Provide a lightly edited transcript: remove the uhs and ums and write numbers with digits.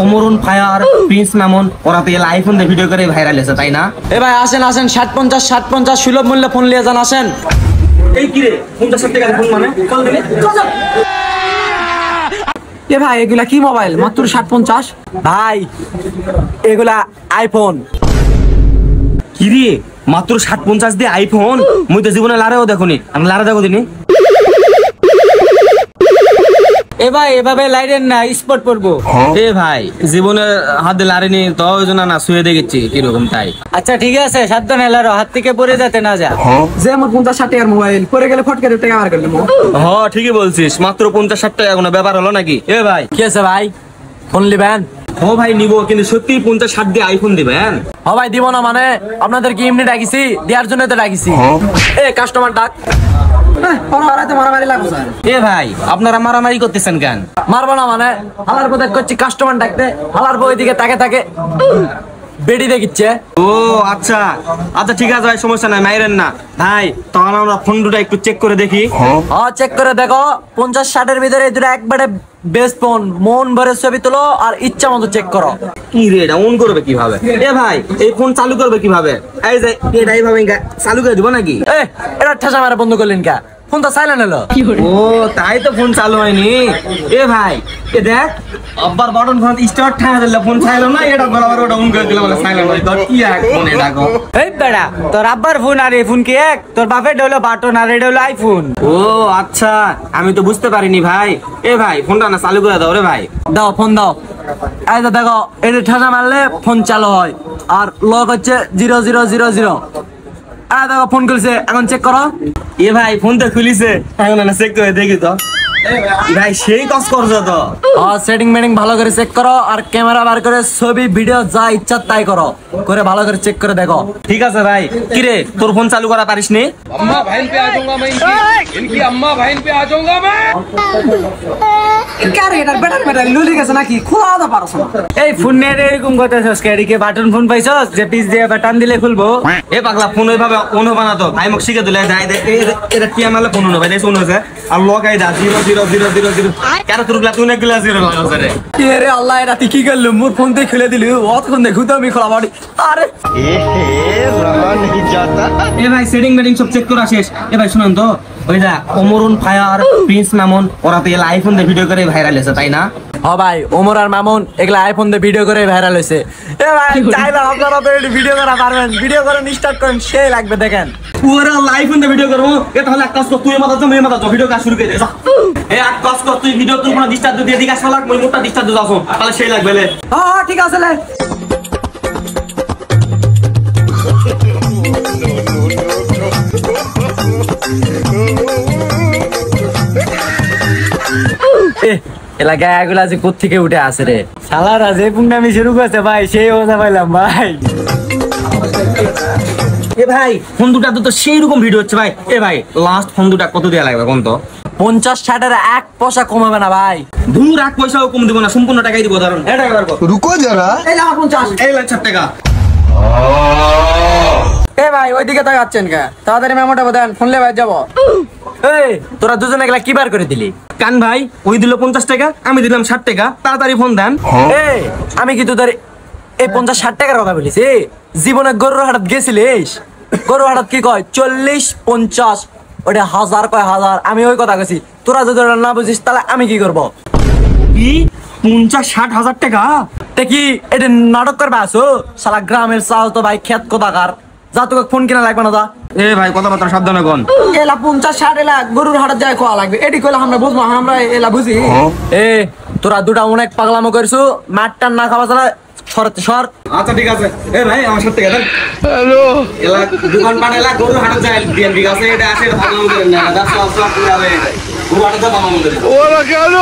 অমরুন fire Prince Mamun ওরা তো এলা আইফোন দিয়ে ভিডিও করে ভাইরাল হয়েছে তাই না? এ ভাই আসেন আসেন 60-50 সুলভ মূল্যে ফোন নিয়ে যান আসেন। এই কি রে 50 টাকার ফোন মানে চল দিলে এ ভাই এগুলা কি মোবাইল মাত্র 60-50? ভাই এগুলা আইফোন। কি রে মাত্র 60-50 দিয়ে আইফোন? মুই তো জীবনে লারেও দেখুনি, আমি লারে দেখো দিনি। এ ভাই এভাবে লাইরেন না স্পট পড়বো। এ ভাই জীবনে হাত দিয়ে লারেনি তো ওই জন্য না শুয়ে দেখেছি কিরকম তাই। আচ্ছা ঠিক আছে সাবধান এলারো হাত থেকে পড়ে যেতে না যা। যে আমার 50-60 টাকার মোবাইল পরে গেলে ফটকে টাকা মার করলাম। হ্যাঁ ঠিকই বলছিস, মাত্র 50-60 টাকা কোনো ব্যাপার হলো নাকি? এ ভাই কি আছে ভাই ফোন লিবেন? ও ভাই নিবো, কিন্তু সত্যি 50-60 দিয়ে আইফোন দিবেন? হ ভাই দিব না মানে আপনাদের কি এমনি ডাকিছি দেওয়ার জন্য তো ডাকিছি। এ কাস্টমার ডাক। মারামারি লাগবে স্যার। এ ভাই আপনারা মারামারি করতেছেন কেন? মারবো না মানে হালার পথে করছি কাস্টমার ডাকতে হালার বই দিকে তাকে তাকে বেডি দেখিচ্ছে। ও আচ্ছা আচ্ছা ঠিক আছে ভাই, সমস্যা নাই, মাইরেন না ভাই। তখন আমরা ফোন দুটো একটু চেক করে দেখি। হ্যাঁ চেক করে দেখো 50-60 ভিতরে এই দুটো একবারে বেস্ট ফোন। মন ভরে ছবি তোলো আর ইচ্ছা মতো চেক করো। কি রে এটা অন করবে কিভাবে? এ ভাই এই ফোন চালু করবে কিভাবে? এই যে এটা এইভাবে চালু করে দিব নাকি? এ এটা ঠেসা মারা বন্ধ করলেন কা? ফোন তো সাইলেন্ট হলো। ও তাই তো ফোন চালু হয়নি। এ ভাই এ দেখ আবার বাটন ফোন স্টার্ট ঠায়া দিলে ফোন চাইলো না, এটা বরাবর ওটা অন করে দিলে বলে সাইলেন্ট হয়। তোর কি এক ফোন এটা গো? এই বেড়া তোর আব্বার ফোন আর এই ফোন কি এক? তোর বাপের হলো বাটন আর এটা হলো আইফোন। ও আচ্ছা আমি তো বুঝতে পারিনি ভাই। এ ভাই ফোনটা না চালু করে দাও রে ভাই। দাও ফোন দাও। এই তো দেখো এটা ঠেসা মারলে ফোন চালু হয় আর লক হচ্ছে 0000। দেখো ফোন করছে এখন চেক করো। এ ভাই ফোন তো খুলিছে, এখন না চেক করে দেখি তো। ভাই সেই কাজ করছো তো। সেটিং মেটিং ভালো করে চেক করো আর ক্যামেরা বার করে ছবি ভিডিও যা ইচ্ছা তাই করো করে ভালো করে চেক করে দেখো। ঠিক আছে ভাই। কি রে তোর ফোন চালু করা পারিস নি? अम्मा बहन पे आ जाऊंगा मैं, इनकी अम्मा बहन पे आ जाऊंगा मैं। কারে এটা ব্যাটারি ব্যাটারি লুলি গেছে নাকি খোলা দাও পারছ না? এই ফোন নিয়ে এরকম করতেছস কে? বাটন ফোন পাইছস যে পিস দিয়ে বাটন দিলে খুলবো? এ পাগলা ফোন ওইভাবে অন হবে না তো ভাই, মুখ শিখে দিলে যাই দে। এটা কি আমালে ফোন হবে ভাই, ফোন হয়েছে আর লগাই দা 0000। কেন তোর গ্লাস তুই না গ্লাস 0 লাগাছে রে? এ রে আল্লাহ এটা তুই কি করলু? মোর ফোন দিয়ে খুলে দিলি অতক্ষণ দেখু তো আমি খোলা বাড়ি। আরে এ ভাই সেটিং মেটিং সব চেক করা শেষ। এ ভাই শুনুন তো, ওই যা অমরুন ফায়ার প্রিন্স মামুন ওরা তো এলা আইফোন দিয়ে ভিডিও করে ভাইরাল হয়েছে তাই না? হ ভাই ওমর আর মামুন এগুলা আইফোন দিয়ে ভিডিও করে ভাইরাল হয়েছে। এ ভাই চাইলে আপনারা তো ভিডিও করা পারবেন, ভিডিও করে স্টার্ট করেন সেই লাগবে দেখেন। পুরো আইফোন দিয়ে ভিডিও করবো। এ তাহলে এক কাজ কর, তুই মাথা তো মেয়ে মাথা তো ভিডিও কাজ শুরু করে দে। এ এক কাজ কর, তুই ভিডিও তুই কোনো ডিস্টার্ব দিয়ে দিকে আসা লাগ, মই মোটা ডিস্টার্ব দিয়ে যাও তাহলে সেই লাগবে লে। হ্যাঁ ঠিক আছে লে। এলাকায় এগুলা যে কোত্থেকে উঠে আসে রে শালারা যে পুঙ্গামি শুরু করছে ভাই সেই মজা পাইলাম ভাই। এ ভাই ফোন দুটা তো সেই রকম ভিডিও হচ্ছে ভাই। এ ভাই লাস্ট ফোন দুটা কত দেয়া লাগবে কোন তো? 50-60 এক পয়সা কমাবে না ভাই। দূর এক পয়সাও কম দিব না, সম্পূর্ণ টাকাই দিব। ধরুন এটা টাকা কর। रुको जरा। এই আমার 50। এই লাখ 60 টাকা। এ ভাই ওইদিকে তাকাচ্ছেন কে? তাড়াতাড়ি মেমোটা দেন, ফোন লে ভাই যাবো। এই তোরা দুজনে গেলা কি বার করে দিলি? কান ভাই ওই দিল 50 টাকা, আমি দিলাম 60 টাকা, তাড়াতাড়ি ফোন দেন। এই আমি কি তোদের এই 50-60 টাকার কথা বলিস? জীবনে গরুর হাটত গেছিলিস? গরুর হাটত কি কয় 40-50 ওটা হাজার কয় হাজার। আমি ওই কথা কইছি, তোরা যদি ওটা না বুঝিস তাহলে আমি কি করবো? কি 50-60 হাজার টাকা? তে কি এটা নাটক করবে আসো? শালা গ্রামের চাল তো ভাই খেত কোথাকার। যা তোকে ফোন কিনা লাগবে না যা। এ ভাই কথাবার্তা সাবধানে কোন। এলা 50-60 এলা গরুর হাটে যায় খাওয়া লাগবে, এটি কইলে আমরা বুঝবো, আমরা এলা বুঝি। এ তোরা দুটা অনেক পাগলামো করছো, মাঠটার না খাওয়া ছাড়া সরতে সর। আচ্ছা ঠিক আছে। এ ভাই আমার 60 টাকা দেন। হ্যালো এলা দোকান পাট এলা গরু হাটে যায় বিএনপি কাছে এটা আসে ভালো মন্দ না, 10 লাখ পুরো হবে গরু হাটে তো মামা মন্দির। ওরা কেন